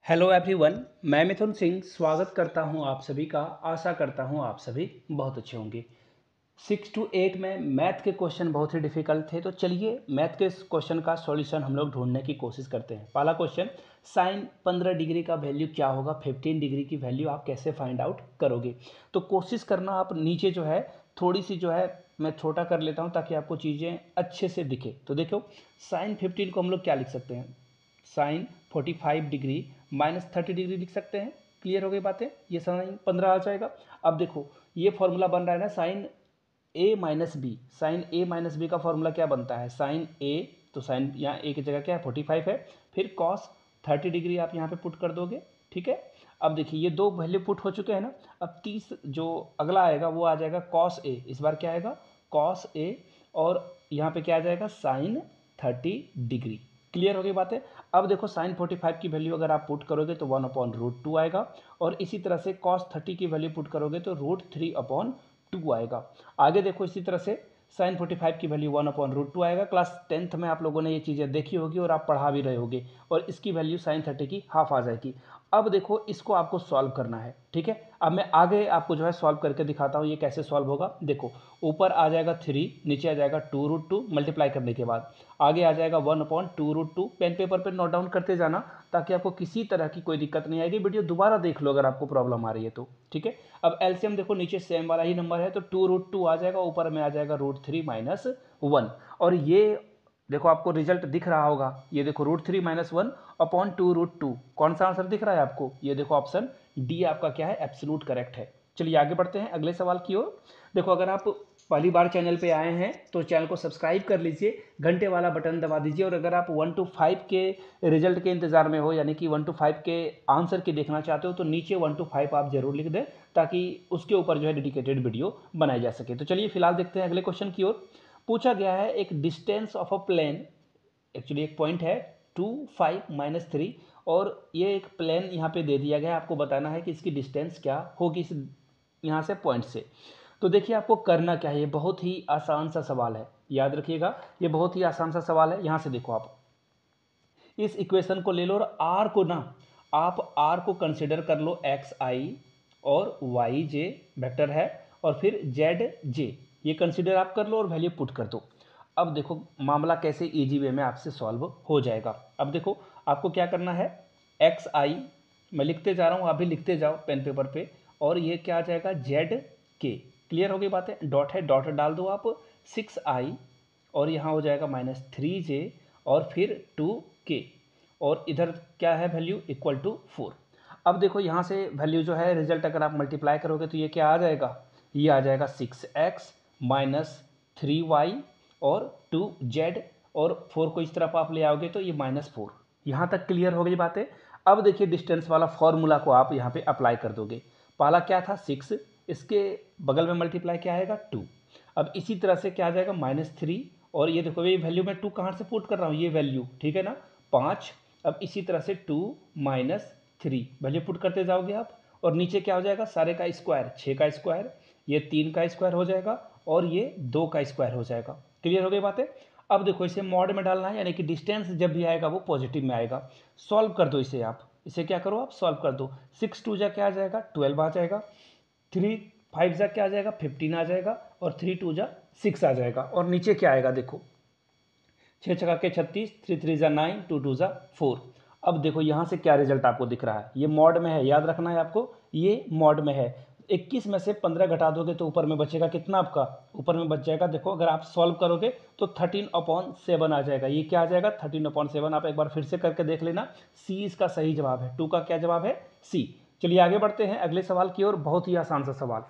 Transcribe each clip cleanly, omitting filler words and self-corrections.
Hello everyone, मैं मिथुन सिंह स्वागत करता हूं आप सभी का। आशा करता हूं आप सभी बहुत अच्छे होंगे। 6 to 8 में मैथ के क्वेश्चन बहुत ही डिफिकल्ट थे, तो चलिए मैथ के क्वेश्चन का सॉल्यूशन हम लोग ढूंढने की कोशिश करते हैं। पहला क्वेश्चन, साइन 15 डिग्री का वैल्यू क्या होगा, 15 डिग्री की वैल्यू आप कैसे फाइंड आउट करोगे। तो कोशिश करना आप नीचे जो है थोड़ी सी जो है मैं छोटा कर लेता हूँ ताकि आपको चीज़ें अच्छे से दिखे। तो देखो साइन 15 को हम लोग क्या लिख सकते हैं, साइन 45 डिग्री माइनस 30 डिग्री लिख सकते हैं। क्लियर हो गई बातें, ये साइन 15 आ जाएगा। अब देखो ये फॉर्मूला बन रहा है ना, साइन ए माइनस बी। साइन ए माइनस बी का फॉर्मूला क्या बनता है, साइन ए, तो साइन यहाँ ए की जगह क्या है 45 है, फिर कॉस 30 डिग्री आप यहाँ पे पुट कर दोगे। ठीक है, अब देखिए ये दो वैल्यू पुट हो चुके हैं ना। अब 30 जो अगला आएगा वो आ जाएगा कॉस ए, इस बार क्या आएगा कॉस ए, और यहाँ पे क्या आ जाएगा साइन 30 डिग्री। क्लियर हो गई बातें। अब देखो साइन 45 की वैल्यू अगर आप पुट करोगे तो 1/√2 आएगा, और इसी तरह से कॉस 30 की वैल्यू पुट करोगे तो √3/2 आएगा। आगे देखो इसी तरह से साइन 45 की वैल्यू 1/√2 आएगा। क्लास 10th में आप लोगों ने ये चीज़ें देखी होगी और आप पढ़ा भी रहे होगे, और इसकी वैल्यू साइन 30 की हाफ आ जाएगी। अब देखो इसको आपको सॉल्व करना है। ठीक है, अब मैं आगे आपको जो है सॉल्व करके दिखाता हूँ ये कैसे सॉल्व होगा। देखो ऊपर आ जाएगा 3, नीचे आ जाएगा 2√2 मल्टीप्लाई करने के बाद, आगे आ जाएगा 1/2√2। पेन पेपर पे नोट डाउन करते जाना ताकि आपको किसी तरह की कोई दिक्कत नहीं आएगी। वीडियो दोबारा देख लो अगर आपको प्रॉब्लम आ रही है तो। ठीक है, अब एलसीएम देखो नीचे सेम वाला ही नंबर है तो 2√2 आ जाएगा, ऊपर में आ जाएगा √3 - 1। और ये देखो आपको रिजल्ट दिख रहा होगा, ये देखो √3 - 1/2√2। कौन सा आंसर दिख रहा है आपको, ये देखो ऑप्शन डी आपका क्या है, एब्सोल्यूट करेक्ट है। चलिए आगे बढ़ते हैं अगले सवाल की ओर। देखो अगर आप पहली बार चैनल पे आए हैं तो चैनल को सब्सक्राइब कर लीजिए, घंटे वाला बटन दबा दीजिए, और अगर आप 1 to 5 के रिजल्ट के इंतजार में हो, यानी कि 1 to 5 के आंसर की देखना चाहते हो, तो नीचे 1 to 5 आप जरूर लिख दें ताकि उसके ऊपर जो है डेडिकेटेड वीडियो बनाई जा सके। तो चलिए फिलहाल देखते हैं अगले क्वेश्चन की ओर। पूछा गया है एक distance of a plane, actually एक पॉइंट है 2, 5 - 3, और ये एक प्लेन यहाँ पे दे दिया गया है। आपको बताना है कि इसकी डिस्टेंस क्या होगी इस यहाँ से पॉइंट से। तो देखिए आपको करना क्या है, ये बहुत ही आसान सा सवाल है, याद रखिएगा ये बहुत ही आसान सा सवाल है। यहाँ से देखो आप इस इक्वेशन को ले लो, और आर को ना आप आर को कंसिडर कर लो एक्स आई, और वाई जे वेक्टर है, और फिर जेड जे, ये कंसिडर आप कर लो और वैल्यू पुट कर दो। अब देखो मामला कैसे इजी वे में आपसे सॉल्व हो जाएगा। अब देखो आपको क्या करना है, एक्स आई मैं लिखते जा रहा हूँ, आप भी लिखते जाओ पेन पेपर पे, और ये क्या आ जाएगा जेड के। क्लियर हो गई बातें, डॉट है डॉट डाल दो आप, 6i, और यहाँ हो जाएगा -3j, और फिर 2k, और इधर क्या है वैल्यू इक्वल टू 4। अब देखो यहाँ से वैल्यू जो है रिजल्ट अगर आप मल्टीप्लाई करोगे तो ये क्या आ जाएगा, ये आ जाएगा 6x - 3y और 2z, और 4 को इस तरफ आप ले आओगे तो ये -4। यहाँ तक क्लियर हो गई बातें। अब देखिए डिस्टेंस वाला फॉर्मूला को आप यहाँ पे अप्लाई कर दोगे। पहला क्या था 6, इसके बगल में मल्टीप्लाई क्या आएगा 2। अब इसी तरह से क्या आ जाएगा -3, और ये देखो ये वैल्यू मैं 2 कहाँ से पुट कर रहा हूँ, ये वैल्यू ठीक है ना 5। अब इसी तरह से 2 - 3 वैल्यू पुट करते जाओगे आप, और नीचे क्या हो जाएगा सारे का स्क्वायर, 6 का स्क्वायर, ये 3 का स्क्वायर हो जाएगा, और ये 2 का स्क्वायर हो जाएगा। क्लियर हो गई बातें। अब देखो इसे मॉड में डालना है, यानी कि डिस्टेंस जब भी आएगा वो पॉजिटिव में आएगा। सॉल्व कर दो इसे, आप इसे क्या करो आप सॉल्व कर दो। 6 2 जा क्या आ जाएगा 12 आ जाएगा, 3 5 जा क्या आ जाएगा 15 आ जाएगा, और 3 2 जा 6 आ जाएगा, और नीचे क्या आएगा देखो 6 छक्का के 36, 3 3 जा 9, 2 2 जा 4। अब देखो यहाँ से क्या रिजल्ट आपको दिख रहा है, ये मॉड में है, याद रखना है आपको, ये मॉड में है। 21 में से 15 घटा दोगे तो ऊपर में बचेगा कितना, आपका ऊपर में बच जाएगा, देखो अगर आप सॉल्व करोगे तो 13/7 आ जाएगा। ये क्या आ जाएगा 13/7, आप एक बार फिर से करके देख लेना। सी इसका सही जवाब है, 2 का क्या जवाब है सी। चलिए आगे बढ़ते हैं अगले सवाल की ओर, बहुत ही आसान सा सवाल।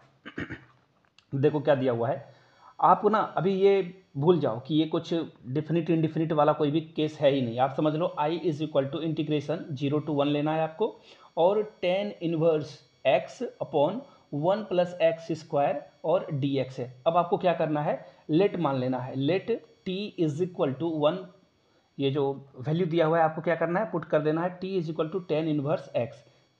देखो क्या दिया हुआ है, आप ना अभी ये भूल जाओ कि ये कुछ डिफिनिट इनडिफिनिट वाला कोई भी केस है ही नहीं। आप समझ लो i = इंटीग्रेशन 0 to 1 लेना है आपको, और tan इनवर्स x/1 + x² और dx है। अब आपको क्या करना है, लेट मान लेना है, लेट t = 1, ये जो वैल्यू दिया हुआ है आपको क्या करना है पुट कर देना है, t = tan इनवर्स x,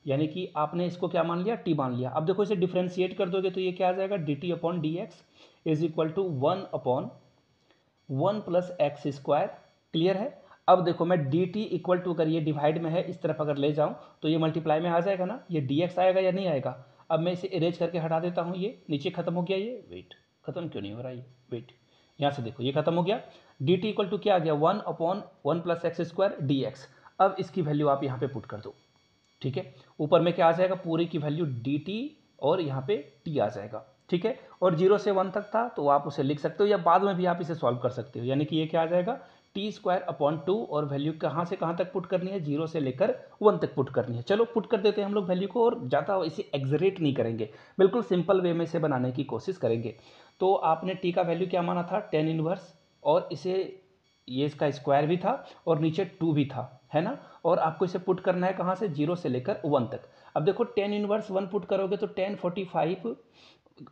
यानी कि आपने इसको क्या मान लिया t मान लिया। अब देखो इसे डिफ्रेंशिएट कर दोगे तो ये क्या आ जाएगा dt/dx = 1/1 + x²। क्लियर है। अब देखो मैं डी टी इक्वल टू, अगर ये डिवाइड में है इस तरफ अगर ले जाऊँ तो ये मल्टीप्लाई में आ जाएगा ना, ये डी एक्स आएगा या नहीं आएगा। अब मैं इसे इरेज करके हटा देता हूँ, ये नीचे खत्म हो गया, ये वेट खत्म क्यों नहीं हो रहा, ये वेट यहाँ से देखो ये खत्म हो गया। डी टी इक्वल टू क्या आ गया, 1/1 + x² dx। अब इसकी वैल्यू आप यहाँ पे पुट कर दो, ठीक है। ऊपर में क्या आ जाएगा, पूरी की वैल्यू डी टी और यहाँ पे टी आ जाएगा, ठीक है। और 0 से 1 तक था तो आप उसे लिख सकते हो या बाद में भी आप इसे सॉल्व कर सकते हो, यानी कि ये क्या आ जाएगा t²/2 और वैल्यू कहाँ से कहाँ तक पुट करनी है, 0 से लेकर 1 तक पुट करनी है। चलो पुट कर देते हैं हम लोग वैल्यू को, और ज़्यादा इसे एग्जरेट नहीं करेंगे, बिल्कुल सिंपल वे में इसे बनाने की कोशिश करेंगे। तो आपने t का वैल्यू क्या माना था, tan इनवर्स, और इसे ये इसका स्क्वायर भी था और नीचे 2 भी था, है ना। और आपको इसे पुट करना है कहाँ से, 0 से लेकर 1 तक। अब देखो tan इनवर्स 1 पुट करोगे तो tan 45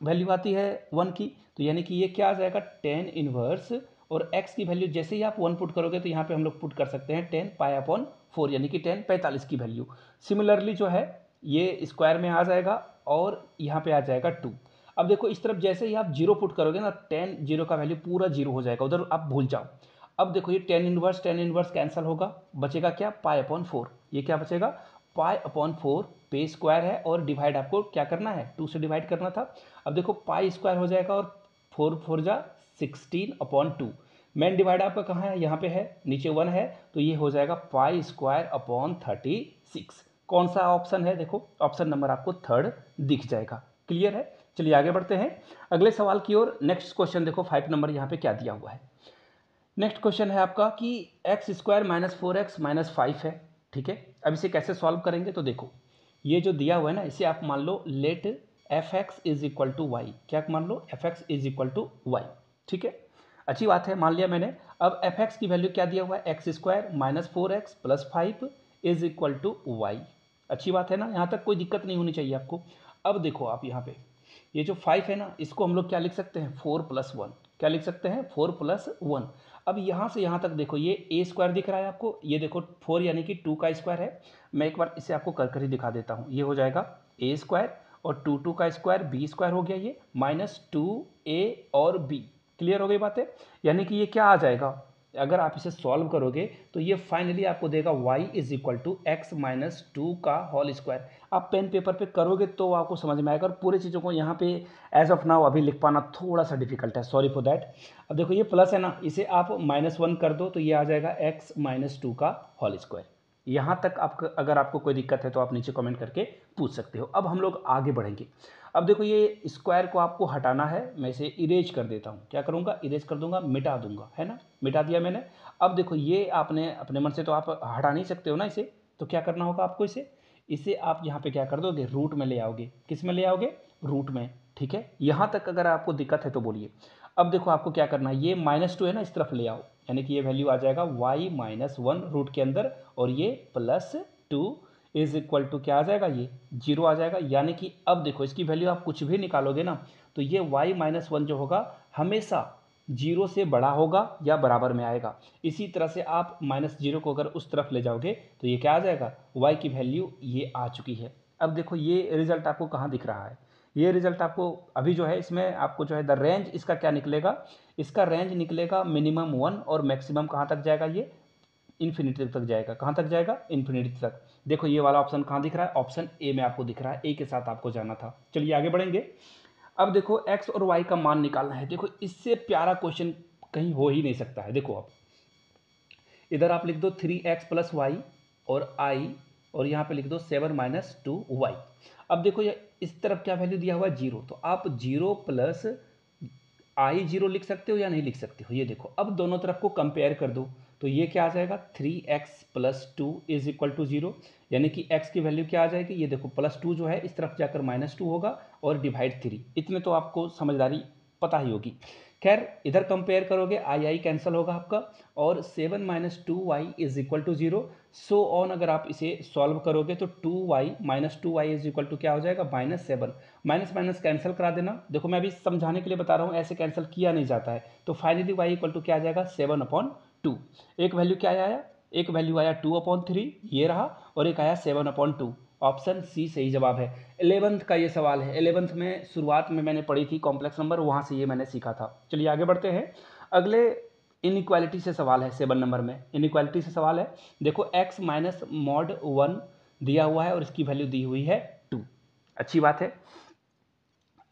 वैल्यू आती है 1 की, तो यानी कि ये क्या आ जाएगा tan इनवर्स, और x की वैल्यू जैसे ही आप 1 पुट करोगे तो यहाँ पे हम लोग पुट कर सकते हैं tan π/4, यानी कि tan 45 की वैल्यू। सिमिलरली जो है ये स्क्वायर में आ जाएगा और यहाँ पे आ जाएगा 2। अब देखो इस तरफ जैसे ही आप 0 पुट करोगे ना, tan 0 का वैल्यू पूरा 0 हो जाएगा, उधर आप भूल जाओ। अब देखो ये tan इनवर्स कैंसिल होगा, बचेगा क्या, π/4। ये क्या बचेगा, π/4 पे स्क्वायर है और डिवाइड आपको क्या करना है, 2 से डिवाइड करना था। अब देखो पाई स्क्वायर हो जाएगा और 4 जा 16/2। मेन डिवाइड आपका कहाँ है, यहाँ पे है, नीचे 1 है, तो ये हो जाएगा π²/36। कौन सा ऑप्शन है, देखो ऑप्शन नंबर आपको 3rd दिख जाएगा। क्लियर है। चलिए आगे बढ़ते हैं अगले सवाल की ओर। नेक्स्ट क्वेश्चन देखो 5 नंबर यहाँ पे क्या दिया हुआ है। नेक्स्ट क्वेश्चन है आपका कि x² - 4x - 5 है, ठीक है। अब इसे कैसे सॉल्व करेंगे, तो देखो ये जो दिया हुआ है ना, इसे आप मान लो लेट fx = y। क्या मान लो, fx = y, ठीक है। अच्छी बात है, मान लिया मैंने। अब fx की वैल्यू क्या दिया हुआ है, x² - 4x + 5 = y। अच्छी बात है ना, यहाँ तक कोई दिक्कत नहीं होनी चाहिए आपको। अब देखो आप यहाँ पे ये जो 5 है ना, इसको हम लोग क्या लिख सकते हैं, 4 + 1। क्या लिख सकते हैं, 4 + 1। अब यहाँ से यहाँ तक देखो ये a² दिख रहा है आपको, ये देखो 4 यानी कि 2 का स्क्वायर है। मैं एक बार इसे आपको कर ही दिखा देता हूँ। ये हो जाएगा a² और 2 का स्क्वायर b² हो गया, ये -2a और b। क्लियर हो गई बात है। यानी कि ये क्या आ जाएगा, अगर आप इसे सॉल्व करोगे तो ये फाइनली आपको देगा y = x - 2 का होल स्क्वायर। आप पेन पेपर पे करोगे तो आपको समझ में आएगा, और पूरी चीज़ों को यहाँ पे एज ऑफ नाउ अभी लिख पाना थोड़ा सा डिफिकल्ट है, सॉरी फॉर दैट। अब देखो ये प्लस है ना, इसे आप -1 कर दो तो ये आ जाएगा x - 2 का होल स्क्वायर। यहाँ तक आपको अगर आपको कोई दिक्कत है तो आप नीचे कमेंट करके पूछ सकते हो। अब हम लोग आगे बढ़ेंगे। अब देखो ये स्क्वायर को आपको हटाना है, मैं इसे इरेज कर देता हूँ। क्या करूँगा, इरेज कर दूंगा, मिटा दूंगा, है ना, मिटा दिया मैंने। अब देखो ये आपने अपने मन से तो आप हटा नहीं सकते हो ना इसे, तो क्या करना होगा आपको, इसे आप यहाँ पे क्या कर दोगे, रूट में ले आओगे। किस में ले आओगे, रूट में, ठीक है। यहाँ तक अगर आपको दिक्कत है तो बोलिए। अब देखो आपको क्या करना है, ये -2 है ना, इस तरफ ले आओ, यानी कि ये वैल्यू आ जाएगा y - 1 रूट के अंदर, और ये +2 = क्या आ जाएगा, ये 0 आ जाएगा। यानी कि अब देखो इसकी वैल्यू आप कुछ भी निकालोगे ना, तो ये y - 1 जो होगा हमेशा 0 से बड़ा होगा या बराबर में आएगा। इसी तरह से आप -0 को अगर उस तरफ ले जाओगे तो ये क्या आ जाएगा, y की वैल्यू ये आ चुकी है। अब देखो ये रिजल्ट आपको कहाँ दिख रहा है, ये रिजल्ट आपको अभी जो है इसमें आपको जो है द रेंज इसका क्या निकलेगा, इसका रेंज निकलेगा मिनिमम 1 और मैक्सिमम कहाँ तक जाएगा, ये इन्फिनिटी तक जाएगा। कहाँ तक जाएगा, इन्फिनिटी तक। देखो ये वाला ऑप्शन कहाँ दिख रहा है, ऑप्शन ए में आपको दिख रहा है, ए के साथ आपको जाना था। चलिए आगे बढ़ेंगे। अब देखो x और y का मान निकालना है। देखो इससे प्यारा क्वेश्चन कहीं हो ही नहीं सकता है। देखो अब इधर आप लिख दो 3x + y और i, और यहाँ पे लिख दो 7 - 2y। अब देखो ये इस तरफ क्या वैल्यू दिया हुआ है, 0, तो आप 0 + i0 लिख सकते हो या नहीं लिख सकते हो। ये देखो अब दोनों तरफ को कंपेयर कर दो तो ये क्या आ जाएगा, 3x + 2 = 0। यानी कि x की वैल्यू क्या आ जाएगी, ये देखो +2 जो है इस तरफ जाकर -2 होगा और डिवाइड 3। इतने तो आपको समझदारी पता ही होगी। खैर इधर कंपेयर करोगे आई कैंसिल होगा आपका, और 7 - 2y = 0। सो ऑन अगर आप इसे सॉल्व करोगे तो 2y - 2y = क्या हो जाएगा, -7। माइनस माइनस कैंसिल करा देना। देखो मैं अभी समझाने के लिए बता रहा हूँ, ऐसे कैंसिल किया नहीं जाता है। तो फाइनली y = क्या आ जाएगा, 7/2। एक वैल्यू क्या आया, एक वैल्यू आया 2/3, ये रहा, और एक आया 7/2। ऑप्शन सी सही जवाब है। 11th का ये सवाल है। 11th में शुरुआत में मैंने पढ़ी थी कॉम्प्लेक्स नंबर, वहाँ से ये मैंने सीखा था। चलिए आगे बढ़ते हैं। अगले इनइक्वालिटी से सवाल है 7 नंबर में, इनइक्वालिटी से सवाल है। देखो x माइनस मॉड 1 दिया हुआ है और इसकी वैल्यू दी हुई है 2। अच्छी बात है।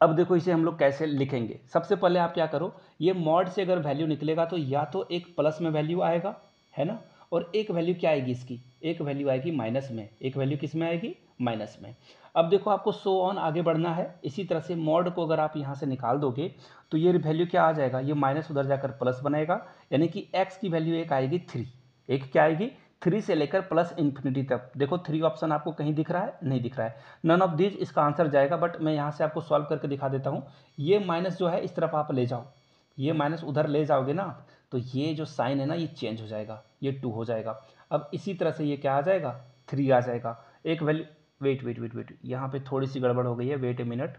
अब देखो इसे हम लोग कैसे लिखेंगे। सबसे पहले आप क्या करो, ये मॉड से अगर वैल्यू निकलेगा तो या तो एक प्लस में वैल्यू आएगा, है ना, और एक वैल्यू क्या आएगी इसकी, एक वैल्यू आएगी माइनस में, एक वैल्यू किस में आएगी, माइनस में। अब देखो आपको सो ऑन आगे बढ़ना है। इसी तरह से मॉड को अगर आप यहाँ से निकाल दोगे तो ये वैल्यू क्या आ जाएगा, ये माइनस उधर जाकर प्लस बनेगा, यानी कि एक्स की वैल्यू एक आएगी 3, एक क्या आएगी 3 से लेकर प्लस इन्फिनिटी तक। देखो 3 ऑप्शन आपको कहीं दिख रहा है, नहीं दिख रहा है, नन ऑफ दिस इसका आंसर जाएगा। बट मैं यहाँ से आपको सॉल्व करके दिखा देता हूँ। ये माइनस जो है इस तरफ आप ले जाओ, ये माइनस उधर ले जाओगे ना तो ये जो साइन है ना ये चेंज हो जाएगा, ये 2 हो जाएगा। अब इसी तरह से ये क्या आ जाएगा, 3 आ जाएगा। एक value, wait wait wait wait, यहाँ पे थोड़ी सी गड़बड़ हो गई है, वेट ए मिनट।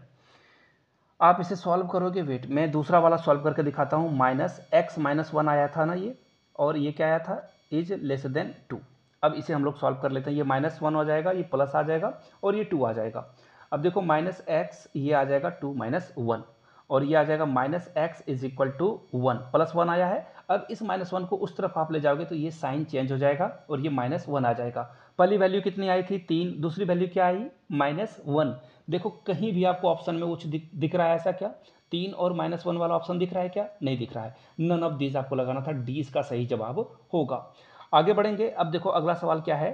आप इसे सॉल्व करोगे, वेट मैं दूसरा वाला सॉल्व करके दिखाता हूँ। माइनस एक्स माइनस 1 आया था ना ये, और ये क्या आया था, इज लेस देन 2। अब इसे हम लोग सॉल्व कर लेते हैं। ये -1 हो जाएगा, ये प्लस आ जाएगा और ये 2 आ जाएगा। अब देखो माइनस एक्स ये आ जाएगा 2 माइनस 1, और ये आ जाएगा minus x is equal to 1, plus 1 आया है। अब इस -1 को उस तरफ आप ले जाओगे तो ये साइन चेंज हो जाएगा और ये -1 आ जाएगा। पहली वैल्यू कितनी आई थी 3, दूसरी वैल्यू क्या आई -1। देखो कहीं भी आपको ऑप्शन में कुछ दिख रहा है ऐसा क्या, 3 और -1 वाला ऑप्शन दिख रहा है क्या, नहीं दिख रहा है। नन ऑफ दीज आपको लगाना था, डी इसका सही जवाब होगा। आगे बढ़ेंगे। अब देखो अगला सवाल क्या है,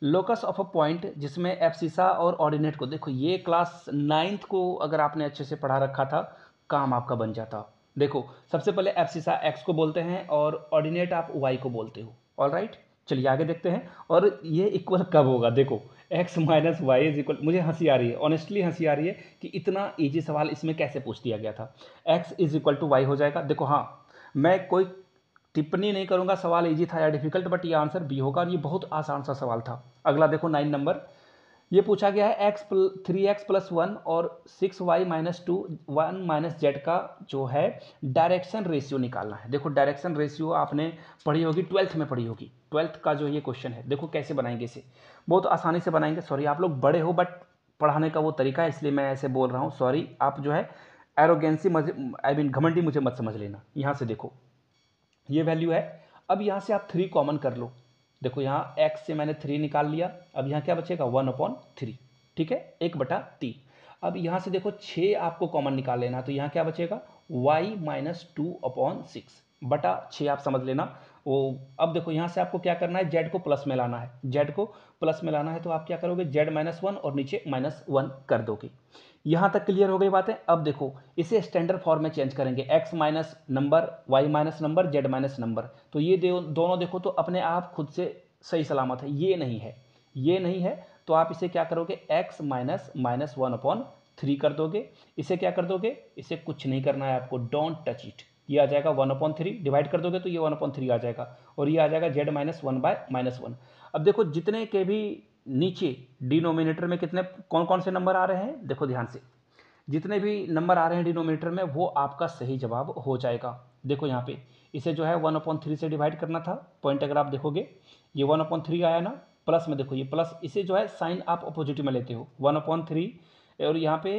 लोकस ऑफ अ पॉइंट जिसमें एब्सिसा और ऑर्डिनेट को, देखो ये क्लास 9th को अगर आपने अच्छे से पढ़ा रखा था काम आपका बन जाता। देखो सबसे पहले एब्सिसा एक्स को बोलते हैं और ऑर्डिनेट आप वाई को बोलते हो। ऑल राइट, चलिए आगे देखते हैं। और ये इक्वल कब होगा, देखो x minus y is equal, मुझे हंसी आ रही है, ऑनेस्टली हंसी आ रही है कि इतना ईजी सवाल इसमें कैसे पूछ दिया गया था। x is equal to y हो जाएगा। देखो हाँ, मैं कोई टिप्पणी नहीं करूंगा सवाल इजी था या डिफिकल्ट, बट ये आंसर बी होगा और ये बहुत आसान सा सवाल था। अगला देखो 9 नंबर, ये पूछा गया है 3x प्लस 1 और 6y माइनस 2 1 माइनस जेड का जो है डायरेक्शन रेशियो निकालना है। देखो डायरेक्शन रेशियो आपने पढ़ी होगी, 12th में पढ़ी होगी, 12th का जो ये क्वेश्चन है। देखो कैसे बनाएंगे इसे, बहुत आसानी से बनाएंगे। सॉरी आप लोग बड़े हो बट पढ़ाने का वो तरीका है इसलिए मैं ऐसे बोल रहा हूँ, सॉरी। आप जो है एरोगेंसी आई मीन घमंडी मुझे मत समझ लेना। यहाँ से देखो ये वैल्यू है, अब यहाँ से आप 3 कॉमन कर लो। देखो यहाँ x से मैंने 3 निकाल लिया, अब यहाँ क्या बचेगा 1/3, ठीक है, 1/3। अब यहाँ से देखो 6 आपको कॉमन निकाल लेना, तो यहाँ क्या बचेगा y माइनस 2/6 बटा 6, आप समझ लेना वो। अब देखो यहाँ से आपको क्या करना है, z को प्लस में लाना है, z को प्लस में लाना है, तो आप क्या करोगे z-1 और नीचे -1 कर दोगे। यहाँ तक क्लियर हो गई बातें। अब देखो इसे स्टैंडर्ड फॉर्म में चेंज करेंगे, x minus number y minus number z minus number, तो ये दोनों देखो तो अपने आप खुद से सही सलामत है, ये नहीं है, ये नहीं है, तो आप इसे क्या करोगे x माइनस -1/3 कर दोगे। इसे क्या कर दोगे, इसे कुछ नहीं करना है आपको, डोंट टच इट। ये आ जाएगा 1/3, डिवाइड कर दोगे तो ये 1/3 आ जाएगा और ये आ जाएगा z-1/-1। अब देखो जितने के भी नीचे डिनोमिनेटर में कितने कौन कौन से नंबर आ रहे हैं, देखो ध्यान से, जितने भी नंबर आ रहे हैं डिनोमिनेटर में वो आपका सही जवाब हो जाएगा। देखो यहाँ पे इसे जो है 1/3 से डिवाइड करना था, पॉइंट अगर आप देखोगे ये 1/3 आया ना, प्लस में देखो ये प्लस, इसे जो है साइन आप अपोजिट में लेते हो 1/3, और यहाँ पे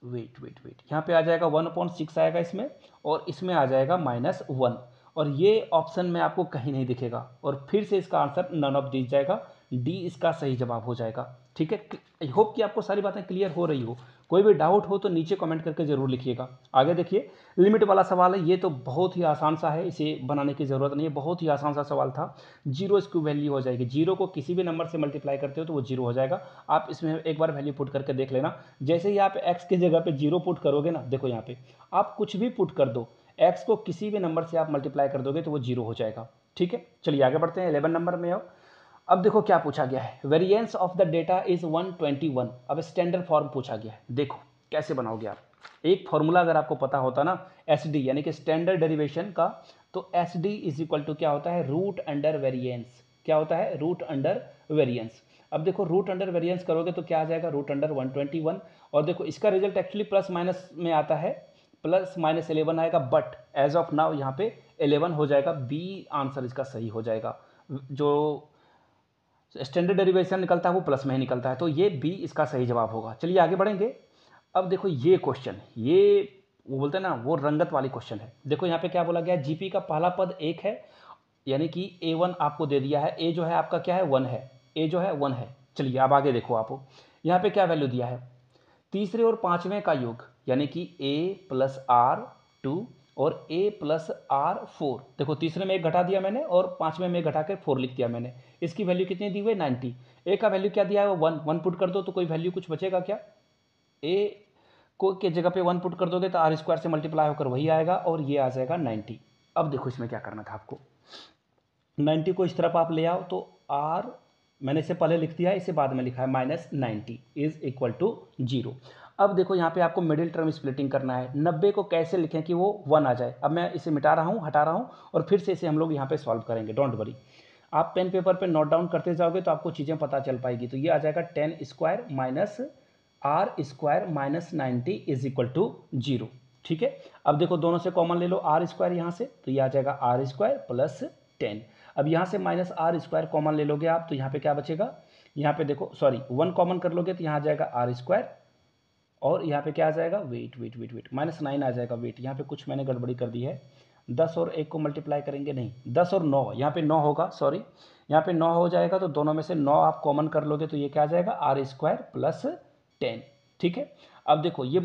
वेट वेट वेट यहाँ पे आ जाएगा 1/6 आएगा इसमें, और इसमें आ जाएगा -1, और ये ऑप्शन में आपको कहीं नहीं दिखेगा, और फिर से इसका आंसर नन ऑफ दिस जाएगा, डी इसका सही जवाब हो जाएगा। ठीक है, आई होप कि आपको सारी बातें क्लियर हो रही हो। कोई भी डाउट हो तो नीचे कमेंट करके जरूर लिखिएगा। आगे देखिए लिमिट वाला सवाल है, ये तो बहुत ही आसान सा है, इसे बनाने की ज़रूरत नहीं है, बहुत ही आसान सा सवाल था। जीरो इसकी वैल्यू हो जाएगी, जीरो को किसी भी नंबर से मल्टीप्लाई करते हो तो वो जीरो हो जाएगा। आप इसमें एक बार वैल्यू पुट करके देख लेना, जैसे ही आप एक्स की जगह पे जीरो पुट करोगे ना, देखो यहाँ पे आप कुछ भी पुट कर दो, एक्स को किसी भी नंबर से आप मल्टीप्लाई कर दोगे तो वो जीरो हो जाएगा। ठीक है, चलिए आगे बढ़ते हैं 11 नंबर में। अब देखो क्या पूछा गया है, variance of the data is 121। अब स्टैंडर्ड फॉर्म पूछा गया है, देखो कैसे बनाओगे आप। एक फॉर्मूला अगर आपको पता होता ना एस डी यानी कि स्टैंडर्ड डेरिवेशन का, तो S D is equal to क्या होता है, रूट अंडर वेरिएंस। क्या होता है, रूट अंडर वेरिएंस। अब देखो रूट अंडर वेरिएंस करोगे तो क्या आ जाएगा, रूट अंडर 121, और देखो इसका रिजल्ट एक्चुअली प्लस माइनस में आता है, +-11 आएगा, बट एज ऑफ नाउ यहाँ पे 11 हो जाएगा, बी आंसर इसका सही हो जाएगा। जो स्टैंडर्ड डेरिवेशन निकलता है वो प्लस में ही निकलता है, तो ये बी इसका सही जवाब होगा। चलिए आगे बढ़ेंगे। अब देखो ये क्वेश्चन, ये वो बोलते हैं ना, वो रंगत वाली क्वेश्चन है। देखो यहाँ पे क्या बोला गया, जीपी का पहला पद 1 है, यानी कि A1 आपको दे दिया है, ए जो है आपका क्या है 1 है, ए जो है 1 है। चलिए अब आगे देखो आप, यहाँ पे क्या वैल्यू दिया है, तीसरे और पांचवें का योग, यानी कि a + r2 और a + r4। देखो तीसरे में एक घटा दिया मैंने और पांचवें में घटा के 4 लिख दिया मैंने। इसकी वैल्यू कितनी दी हुई है 90। ए का वैल्यू क्या दिया है वो 1 पुट कर दो तो कोई वैल्यू कुछ बचेगा क्या, ए को के जगह पे 1 पुट कर दोगे तो r² से मल्टीप्लाई होकर वही आएगा और ये आ जाएगा 90। अब देखो इसमें क्या करना था आपको, 90 को इस तरफ आप ले आओ तो r मैंने इसे पहले लिख दिया है, इसे बाद में लिखा है -90 = 0। अब देखो यहाँ पे आपको मिडिल टर्म स्प्लिटिंग करना है, 90 को कैसे लिखें कि वो 1 आ जाए। अब मैं इसे मिटा रहा हूँ, हटा रहा हूँ और फिर से इसे हम लोग यहाँ पे सॉल्व करेंगे, डोंट वरी। आप पेन पेपर पे नोट डाउन करते जाओगे तो आपको चीज़ें पता चल पाएगी। तो ये आ जाएगा 10² -r² -90 = 0। ठीक है, अब देखो दोनों से कॉमन ले लो r² यहाँ से, तो ये आ जाएगा r² + 10। अब यहाँ से -r² कॉमन ले लोगे आप तो यहाँ पे क्या बचेगा, यहाँ पे देखो सॉरी 1 कॉमन कर लोगे तो यहाँ आ जाएगा r² और यहाँ पे क्या आ जाएगा, वेट -9 आ जाएगा। वेट यहाँ पे कुछ मैंने गड़बड़ी कर दी है, 10 और 1 को मल्टीप्लाई करेंगे, नहीं 10 और 9, यहाँ पे 9 होगा, सॉरी यहाँ पे 9 हो जाएगा। तो दोनों में से 9 आप कॉमन कर लोगे तो ये क्या आ जाएगा r² + 10। ठीक है, अब देखो ये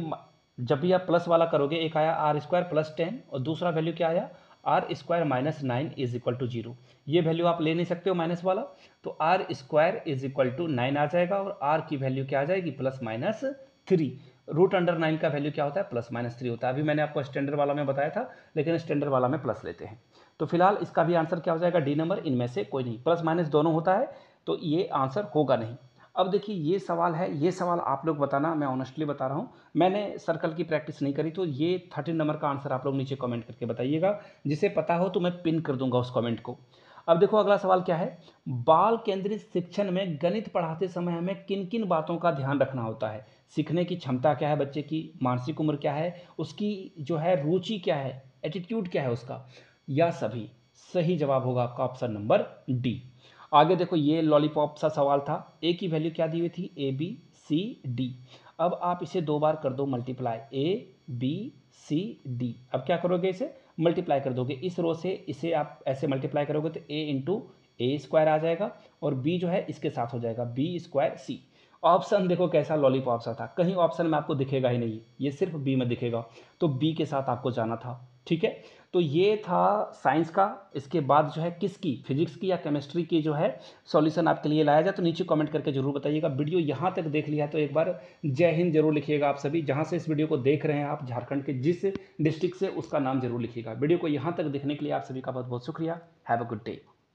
जब भी आप प्लस वाला करोगे, एक आया r² + 10 और दूसरा वैल्यू क्या आया r² -9 = 0। ये वैल्यू आप ले नहीं सकते हो माइनस वाला, तो r² = 9 आ जाएगा और r की वैल्यू क्या आ जाएगी +-3। √9 का वैल्यू क्या होता है +-3 होता है। अभी मैंने आपको स्टैंडर्ड वाला में बताया था, लेकिन स्टैंडर्ड वाला में प्लस लेते हैं। तो फिलहाल इसका भी आंसर क्या हो जाएगा, डी नंबर, इनमें से कोई नहीं, +- दोनों होता है तो ये आंसर होगा नहीं। अब देखिए ये सवाल है, ये सवाल आप लोग बताना, मैं ऑनेस्टली बता रहा हूँ, मैंने सर्कल की प्रैक्टिस नहीं करी, तो ये 13 नंबर का आंसर आप लोग नीचे कमेंट करके बताइएगा। जिसे पता हो तो मैं पिन कर दूंगा उस कमेंट को। अब देखो अगला सवाल क्या है, बाल केंद्रित शिक्षण में गणित पढ़ाते समय हमें किन किन बातों का ध्यान रखना होता है। सीखने की क्षमता क्या है बच्चे की, मानसिक उम्र क्या है उसकी, जो है रुचि क्या है, एटीट्यूड क्या है उसका, या सभी। सही जवाब होगा आपका ऑप्शन नंबर डी। आगे देखो ये लॉलीपॉप सा सवाल था, ए की वैल्यू क्या दी हुई थी ABCD। अब आप इसे 2 बार कर दो मल्टीप्लाई, ABCD। अब क्या करोगे, इसे मल्टीप्लाई कर दोगे, इस रो से इसे आप ऐसे मल्टीप्लाई करोगे तो a × a² आ जाएगा और b जो है इसके साथ हो जाएगा B²C। ऑप्शन देखो कैसा लॉलीपॉप सा था, कहीं ऑप्शन में आपको दिखेगा ही नहीं, ये सिर्फ बी में दिखेगा, तो बी के साथ आपको जाना था। ठीक है, तो ये था साइंस का। इसके बाद जो है किसकी, फिजिक्स की या केमिस्ट्री की जो है सॉल्यूशन आपके लिए लाया जाए, तो नीचे कमेंट करके जरूर बताइएगा। वीडियो यहाँ तक देख लिया तो एक बार जय हिंद जरूर लिखिएगा आप सभी, जहाँ से इस वीडियो को देख रहे हैं आप, झारखंड के जिस डिस्ट्रिक्ट से, उसका नाम जरूर लिखिएगा। वीडियो को यहाँ तक देखने के लिए आप सभी का बहुत बहुत शुक्रिया। Have a good day.